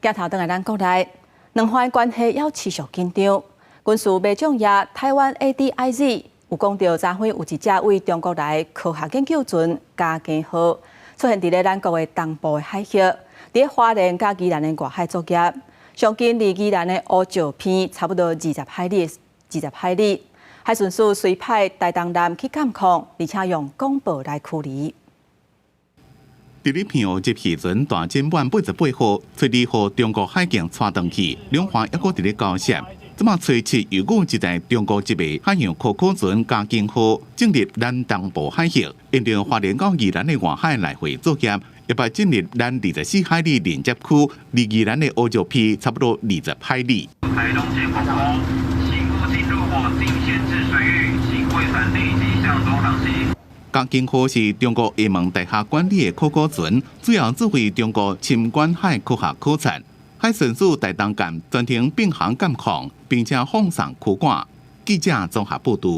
镜头转来咱国内，两岸关系要持续紧张。军事幕将也台湾 ADIZ 有讲到，昨昏有一架为中国来科学研究船“嘉庚号”出现伫咱国的东部的海域，伫花莲甲宜兰的外海作业，上近离宜兰的乌石片差不多20海里。海巡署随派大东舰去监控，而且用广播来驱离。伫咧片乌这时阵，大舰晚88号出离互中国海警带登去，两岸抑阁伫咧交涉。即马吹起又有一台中国籍的海洋科考船“嘉庚号”进入咱东部海域，沿着花莲到宜兰的外海来回作业，一摆进入咱24海里连接区，离宜兰的乌石片差不多20海里。台东县公布，请勿进入我境限制水域，请未船立即向东航行。嘉庚号是中国厦门大学管理的科考船，主要指挥中国深关海科学考察。海巡署大东舰专程并航监控，并且放送驱赶。记者综合报道。